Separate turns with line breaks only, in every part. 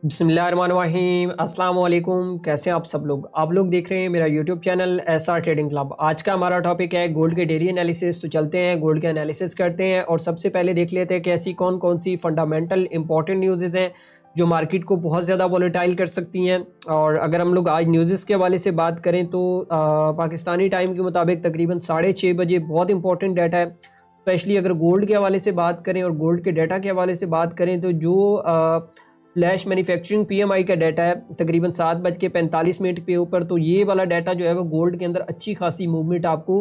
बिस्मिल्लाहिर्रहमानिर्रहीम अस्सलाम वालेकुम। कैसे हैं आप लोग देख रहे हैं मेरा YouTube channel SR trading club. आज का हमारा टॉपिक है गोल्ड के डेली एनालिसिस। तो चलते हैं गोल्ड के एनालिसिस करते हैं और सबसे पहले देख लेते हैं कि ऐसी कौन कौन सी फंडामेंटल इंपॉर्टेंट न्यूज़ हैं जो मार्केट को बहुत ज़्यादा वॉलेटाइल कर सकती हैं। और अगर हम लोग आज न्यूज़ के हवाले से बात करें तो पाकिस्तानी टाइम के मुताबिक तकरीबन 6:30 बजे बहुत इंपॉर्टेंट डाटा है। स्पेशली अगर गोल्ड के हवाले से बात करें और गोल्ड के डाटा के हवाले से बात करें तो जो फ्लैश मैन्युफैक्चरिंग पीएमआई का डाटा है तकरीबन 7:45 के ऊपर, तो ये वाला डाटा जो है वो गोल्ड के अंदर अच्छी खासी मूवमेंट आपको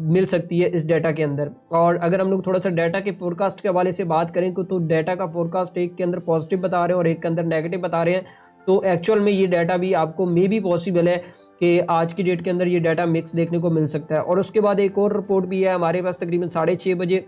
मिल सकती है इस डाटा के अंदर। और अगर हम लोग थोड़ा सा डाटा के फोरकास्ट के हवाले से बात करें तो डाटा का फोरकास्ट एक के अंदर पॉजिटिव बता रहे हैं और एक के अंदर नेगेटिव बता रहे हैं। तो एक्चुअल में ये डाटा भी आपको मे भी पॉसिबल है कि आज की डेट के अंदर ये डाटा मिक्स देखने को मिल सकता है। और उसके बाद एक और रिपोर्ट भी है हमारे पास तकरीबन 6:30 बजे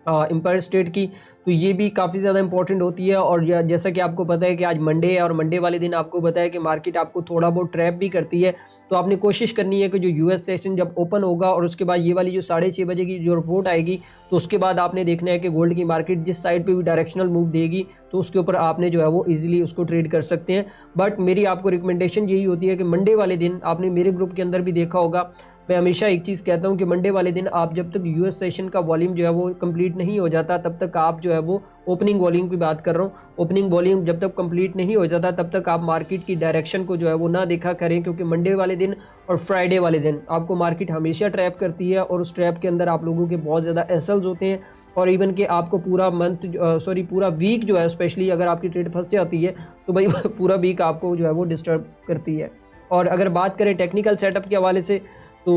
एम्पायर स्टेट की, तो ये भी काफ़ी ज़्यादा इंपॉर्टेंट होती है। और जैसा कि आपको पता है कि आज मंडे है और मंडे वाले दिन आपको पता है कि मार्केट आपको थोड़ा बहुत ट्रैप भी करती है। तो आपने कोशिश करनी है कि जो यूएस सेशन जब ओपन होगा और उसके बाद ये वाली जो 6:30 बजे की जो रिपोर्ट आएगी तो उसके बाद आपने देखना है कि गोल्ड की मार्केट जिस साइड पर भी डायरेक्शनल मूव देगी तो उसके ऊपर आपने जो है वो ईजिली उसको ट्रेड कर सकते हैं। बट मेरी आपको रिकमेंडेशन यही होती है कि मंडे वाले दिन आपने मेरे ग्रुप के अंदर भी देखा होगा, मैं हमेशा एक चीज़ कहता हूं कि मंडे वाले दिन आप जब तक यूएस सेशन का वॉल्यूम जो है वो कंप्लीट नहीं हो जाता तब तक आप जो है वो ओपनिंग वॉल्यूम की बात कर रहा हूँ, ओपनिंग वॉल्यूम जब तक कंप्लीट नहीं हो जाता तब तक आप मार्केट की डायरेक्शन को जो है वो ना देखा करें। क्योंकि मंडे वाले दिन और फ्राइडे वाले दिन आपको मार्केट हमेशा ट्रैप करती है और उस ट्रैप के अंदर आप लोगों के बहुत ज़्यादा एसल्स होते हैं। और इवन कि आपको पूरा पूरा वीक जो है, स्पेशली अगर आपकी ट्रेड फंस जाती है तो भाई पूरा वीक आपको जो है वो डिस्टर्ब करती है। और अगर बात करें टेक्निकल सेटअप के हवाले से तो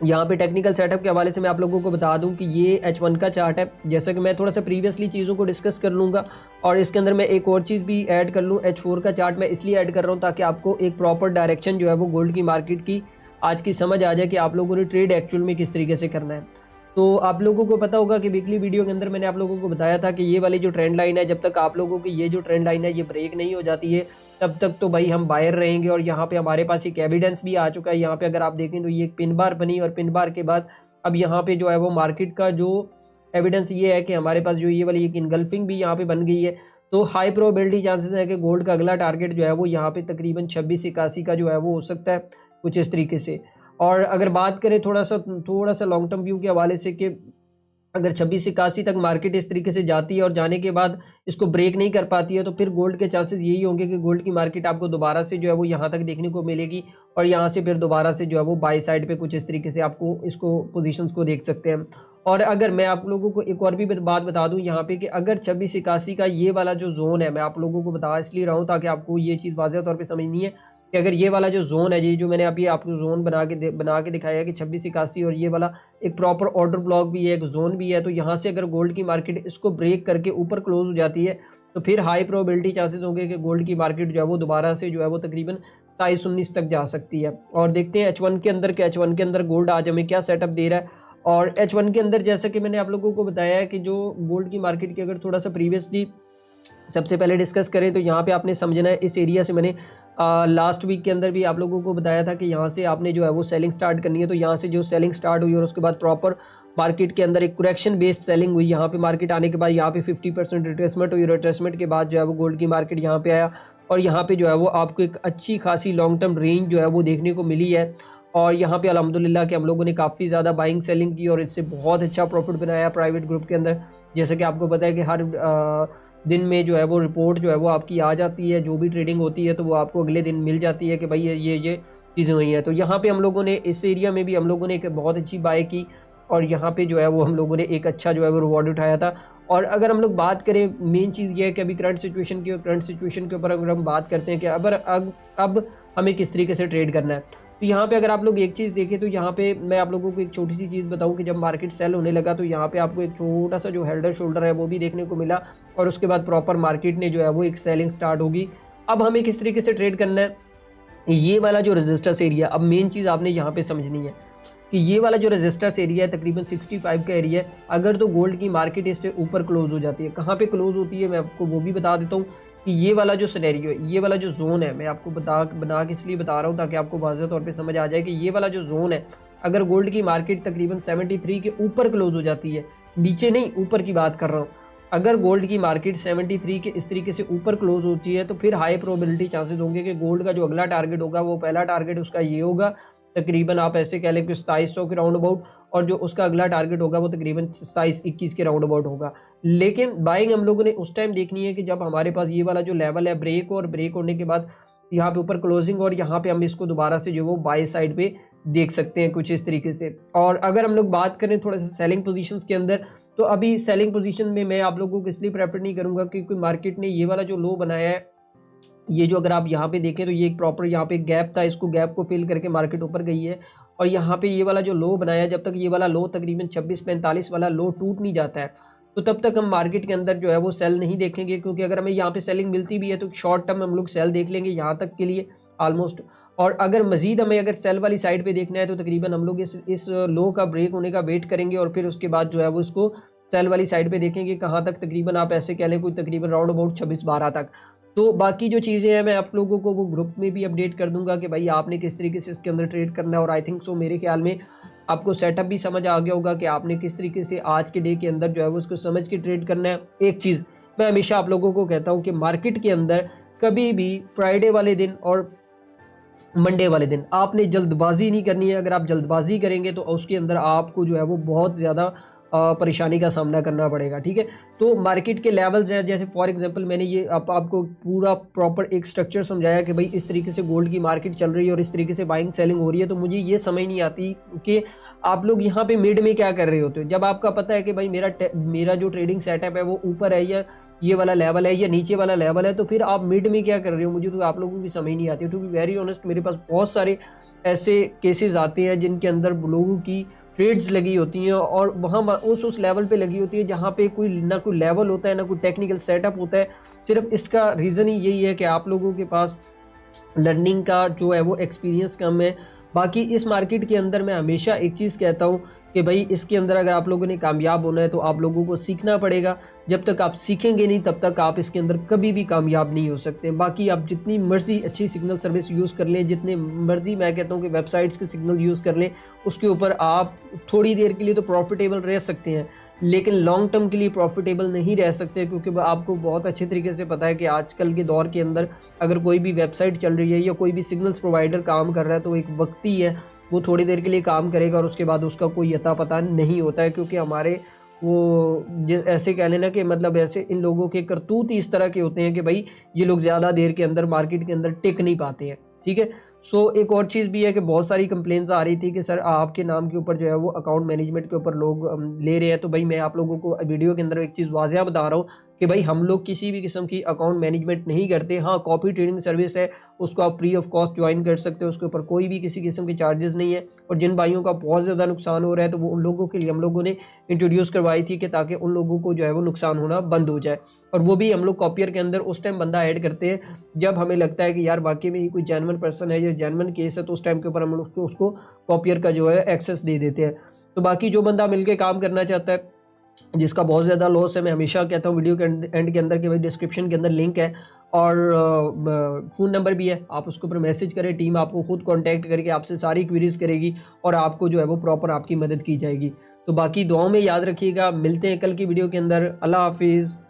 यहाँ पे टेक्निकल सेटअप के हवाले से मैं आप लोगों को बता दूं कि ये H1 का चार्ट है। जैसा कि मैं थोड़ा सा प्रीवियसली चीज़ों को डिस्कस कर लूँगा और इसके अंदर मैं एक और चीज़ भी ऐड कर लूँ। H4 का चार्ट मैं इसलिए ऐड कर रहा हूँ ताकि आपको एक प्रॉपर डायरेक्शन जो है वो गोल्ड की मार्केट की आज की समझ आ जाए कि आप लोगों ने ट्रेड एक्चुअल में किस तरीके से करना है। तो आप लोगों को पता होगा कि वीकली वीडियो के अंदर मैंने आप लोगों को बताया था कि ये वाली जो ट्रेंड लाइन है, जब तक आप लोगों की ये जो ट्रेंड लाइन है ये ब्रेक नहीं हो जाती है तब तक तो भाई हम बायर रहेंगे। और यहाँ पे हमारे पास एक एविडेंस भी आ चुका है। यहाँ पे अगर आप देखें तो ये एक पिन बार बनी और पिन बार के बाद अब यहाँ पे जो है वो मार्केट का जो एविडेंस ये है कि हमारे पास जो ये वाली एक इनगल्फिंग भी यहाँ पे बन गई है। तो हाई प्रोबेबिलिटी चांसेस है कि गोल्ड का अगला टारगेट जो है वो यहाँ पे तकरीबन 2681 का जो है वो हो सकता है कुछ इस तरीके से। और अगर बात करें थोड़ा सा लॉन्ग टर्म व्यू के हवाले से कि अगर 2681 तक मार्केट इस तरीके से जाती है और जाने के बाद इसको ब्रेक नहीं कर पाती है तो फिर गोल्ड के चांसेस यही होंगे कि गोल्ड की मार्केट आपको दोबारा से जो है वो यहाँ तक देखने को मिलेगी और यहाँ से फिर दोबारा से जो है वो बाई साइड पे कुछ इस तरीके से आपको इसको पोजीशंस को देख सकते हैं। और अगर मैं आप लोगों को एक और भी बात बता दूं यहाँ पे कि अगर 2681 का ये वाला जो जोन है, मैं आप लोगों को बता इसलिए रहा हूँ ताकि आपको ये चीज़ वाज़ेह तौर पर समझनी है कि अगर ये वाला जो जोन है, ये जो मैंने अभी आपको जोन बना के दिखाया है कि 2681 और ये वाला एक प्रॉपर ऑर्डर ब्लॉक भी है, एक जोन भी है, तो यहाँ से अगर गोल्ड की मार्केट इसको ब्रेक करके ऊपर क्लोज हो जाती है तो फिर हाई प्रोबेबिलिटी चांसेस होंगे कि गोल्ड की मार्केट जो है वो दोबारा से जो है वो तकरीबन 27-19 तक जा सकती है। और देखते हैं H1 के अंदर के H1 के अंदर गोल्ड आज हमें क्या सेटअप दे रहा है। और H1 के अंदर जैसा कि मैंने आप लोगों को बताया है कि जो गोल्ड की मार्केट की अगर थोड़ा सा प्रीवियसली सबसे पहले डिस्कस करें तो यहाँ पे आपने समझना है इस एरिया से मैंने लास्ट वीक के अंदर भी आप लोगों को बताया था कि यहाँ से आपने जो है वो सेलिंग स्टार्ट करनी है। तो यहाँ से जो सेलिंग स्टार्ट हुई और उसके बाद प्रॉपर मार्केट के अंदर एक करेक्शन बेस्ड सेलिंग हुई। यहाँ पे मार्केट आने के बाद यहाँ पे 50% रिट्रेसमेंट हुई। रिट्रेसमेंट के बाद जो है वो गोल्ड की मार्केट यहाँ पे आया और यहाँ पे जो है वो आपको एक अच्छी खासी लॉन्ग टर्म रेंज जो है वो देखने को मिली है। और यहाँ पे अल्हम्दुलिल्लाह कि हम लोगों ने काफ़ी ज़्यादा बाइंग सेलिंग की और इससे बहुत अच्छा प्रॉफिट बनाया प्राइवेट ग्रुप के अंदर। जैसे कि आपको पता है कि हर दिन में जो है वो रिपोर्ट जो है वो आपकी आ जाती है, जो भी ट्रेडिंग होती है तो वो आपको अगले दिन मिल जाती है कि भाई ये चीज़ें हुई हैं। तो यहाँ पे हम लोगों ने इस एरिया में भी हम लोगों ने एक बहुत अच्छी बाय की और यहाँ पे जो है वो हम लोगों ने एक अच्छा जो है वो रिवॉर्ड उठाया था। और अगर हम लोग बात करें मेन चीज़ ये है कि अभी करंट सिचुएशन के ऊपर अगर हम बात करते हैं कि अब हमें किस तरीके से ट्रेड करना है, तो यहाँ पे अगर आप लोग एक चीज़ देखें तो यहाँ पे मैं आप लोगों को एक छोटी सी चीज़ बताऊँ कि जब मार्केट सेल होने लगा तो यहाँ पे आपको एक छोटा सा जो हेल्डर शोल्डर है वो भी देखने को मिला और उसके बाद प्रॉपर मार्केट ने जो है वो एक सेलिंग स्टार्ट होगी। अब हमें किस तरीके से ट्रेड करना है, ये वाला जो रेजिस्टेंस एरिया, अब मेन चीज़ आपने यहाँ पे समझनी है कि ये वाला जो रेजिस्टेंस एरिया है तकरीबन 65 का एरिया है। अगर तो गोल्ड की मार्केट इससे ऊपर क्लोज हो जाती है, कहाँ पे क्लोज होती है मैं आपको वो भी बता देता हूँ कि ये वाला जो सिनेरियो है, ये वाला जो जोन है, मैं आपको बना के इसलिए बता रहा हूँ ताकि आपको वाज़ेह तौर पे समझ आ जाए कि ये वाला जो जोन है अगर गोल्ड की मार्केट तकरीबन 73 के ऊपर क्लोज हो जाती है, नीचे नहीं ऊपर की बात कर रहा हूँ, अगर गोल्ड की मार्केट 73 के इस तरीके से ऊपर क्लोज होती है तो फिर हाई प्रोबेबिलिटी चांसेस होंगे कि गोल्ड का जो अगला टारगेट होगा वो पहला टारगेट उसका ये होगा, तकरीबन आप ऐसे कह लें कि 2700 के राउंड अबाउट, और जो उसका अगला टारगेट होगा वो तकरीबन 27-21 के राउंड अबाउट होगा। लेकिन बाइंग हम लोगों ने उस टाइम देखनी है कि जब हमारे पास ये वाला जो लेवल है ब्रेक, और ब्रेक होने के बाद यहाँ पे ऊपर क्लोजिंग, और यहाँ पे हम इसको दोबारा से जो वो बाय साइड पे देख सकते हैं कुछ इस तरीके से। और अगर हम लोग बात करें थोड़ा सा सेलिंग पोजीशंस के अंदर, तो अभी सेलिंग पोजीशन में मैं आप लोगों को इसलिए प्रेफर नहीं करूंगा क्योंकि मार्केट ने ये वाला जो लो बनाया है, ये जो अगर आप यहाँ पे देखें तो ये एक प्रॉपर यहाँ पे गैप था, इसको गैप को फिल करके मार्केट ऊपर गई है। और यहाँ पे ये वाला जो लो बनाया, जब तक ये वाला लो तकरीबन 2645 वाला लो टूट नहीं जाता है तो तब तक हम मार्केट के अंदर जो है वो सेल नहीं देखेंगे, क्योंकि अगर हमें यहाँ पे सेलिंग मिलती भी है तो शॉर्ट टर्म हम लोग सेल देख लेंगे यहाँ तक के लिए ऑलमोस्ट। और अगर मजीद हमें अगर सेल वाली साइड पे देखना है तो तकरीबन हम लोग इस लो का ब्रेक होने का वेट करेंगे, और फिर उसके बाद जो है वो इसको सेल वाली साइड पे देखेंगे कहाँ तक, तकरीबन आप ऐसे कह लें कोई तकरीबन राउंड अबाउट 26-12 तक। तो बाकी जो चीज़ें हैं मैं आप लोगों को वो ग्रुप में भी अपडेट कर दूंगा कि भाई आपने किस तरीके से इसके अंदर ट्रेड करना है। और आई थिंक सो मेरे ख्याल में आपको सेटअप भी समझ आ गया होगा कि आपने किस तरीके से आज के डे के अंदर जो है वो उसको समझ के ट्रेड करना है। एक चीज़ मैं हमेशा आप लोगों को कहता हूँ कि मार्केट के अंदर कभी भी फ्राइडे वाले दिन और मंडे वाले दिन आपने जल्दबाजी नहीं करनी है। अगर आप जल्दबाजी करेंगे तो उसके अंदर आपको जो है वो बहुत ज़्यादा परेशानी का सामना करना पड़ेगा, ठीक है। तो मार्केट के लेवल्स हैं, जैसे फॉर एग्जांपल मैंने ये आपको पूरा प्रॉपर एक स्ट्रक्चर समझाया कि भाई इस तरीके से गोल्ड की मार्केट चल रही है और इस तरीके से बाइंग सेलिंग हो रही है। तो मुझे ये समझ नहीं आती कि आप लोग यहाँ पे मिड में क्या कर रहे होते हो, जब आपका पता है कि भाई मेरा जो ट्रेडिंग सेटअप है वो ऊपर है या ये वाला लेवल है या नीचे वाला लेवल है, तो फिर आप मिड में क्या कर रहे हो, मुझे तो आप लोगों की समझ नहीं आती। टू बी वेरी ऑनेस्ट मेरे पास बहुत सारे ऐसे केसेस आते हैं जिनके अंदर लोगों की ट्रेड्स लगी होती हैं और वहाँ उस लेवल पे लगी होती है जहाँ पे कोई ना कोई लेवल होता है ना कोई टेक्निकल सेटअप होता है। सिर्फ इसका रीज़न ही यही है कि आप लोगों के पास लर्निंग का जो है वो एक्सपीरियंस कम है। बाकी इस मार्केट के अंदर मैं हमेशा एक चीज़ कहता हूँ कि भाई इसके अंदर अगर आप लोगों ने कामयाब होना है तो आप लोगों को सीखना पड़ेगा। जब तक आप सीखेंगे नहीं तब तक आप इसके अंदर कभी भी कामयाब नहीं हो सकते। बाकी आप जितनी मर्जी अच्छी सिग्नल सर्विस यूज़ कर लें, जितने मर्जी मैं कहता हूँ कि वेबसाइट्स के सिग्नल यूज़ कर लें, उसके ऊपर आप थोड़ी देर के लिए तो प्रॉफिटेबल रह सकते हैं लेकिन लॉन्ग टर्म के लिए प्रॉफिटेबल नहीं रह सकते, क्योंकि आपको बहुत अच्छे तरीके से पता है कि आजकल के दौर के अंदर अगर कोई भी वेबसाइट चल रही है या कोई भी सिग्नल्स प्रोवाइडर काम कर रहा है तो एक वक्ती है, वो थोड़ी देर के लिए काम करेगा और उसके बाद उसका कोई अता पता नहीं होता है। क्योंकि हमारे वो ऐसे कह लेना कि मतलब ऐसे इन लोगों के करतूत ही इस तरह के होते हैं कि भाई ये लोग ज़्यादा देर के अंदर मार्केट के अंदर टिक नहीं पाते हैं, ठीक है। सो एक और चीज़ भी है कि बहुत सारी कंप्लेंट्स आ रही थी कि सर आपके नाम के ऊपर जो है वो अकाउंट मैनेजमेंट के ऊपर लोग ले रहे हैं। तो भाई मैं आप लोगों को वीडियो के अंदर एक चीज़ वाज़िया बता रहा हूँ कि भाई हम लोग किसी भी किस्म की अकाउंट मैनेजमेंट नहीं करते। हाँ, कॉपी ट्रेडिंग सर्विस है, उसको आप फ्री ऑफ कॉस्ट ज्वाइन कर सकते हो, उसके ऊपर कोई भी किसी किस्म के चार्जेस नहीं है। और जिन भाइयों का बहुत ज़्यादा नुकसान हो रहा है तो वो उन लोगों के लिए हम लोगों ने इंट्रोड्यूस करवाई थी कि ताकि उन लोगों को जो है वो नुकसान होना बंद हो जाए। और वो भी हम लोग कॉपियर के अंदर उस टाइम बंदा ऐड करते हैं जब हमें लगता है कि यार वाकई में ही कोई जेन्युइन पर्सन है या जेन्युइन केस है, तो उस टाइम के ऊपर हम लोग उसको कॉपियर का जो है एक्सेस दे देते हैं। तो बाकी जो बंदा मिलके काम करना चाहता है जिसका बहुत ज़्यादा लॉस है, मैं हमेशा कहता हूँ वीडियो के एंड के अंदर कि भाई डिस्क्रिप्शन के अंदर लिंक है और फ़ोन नंबर भी है, आप उसके ऊपर मैसेज करें, टीम आपको खुद कांटेक्ट करके आपसे सारी क्वेरीज करेगी और आपको जो है वो प्रॉपर आपकी मदद की जाएगी। तो बाकी दुआओं में याद रखिएगा, मिलते हैं कल की वीडियो के अंदर। अल्लाह हाफिज़।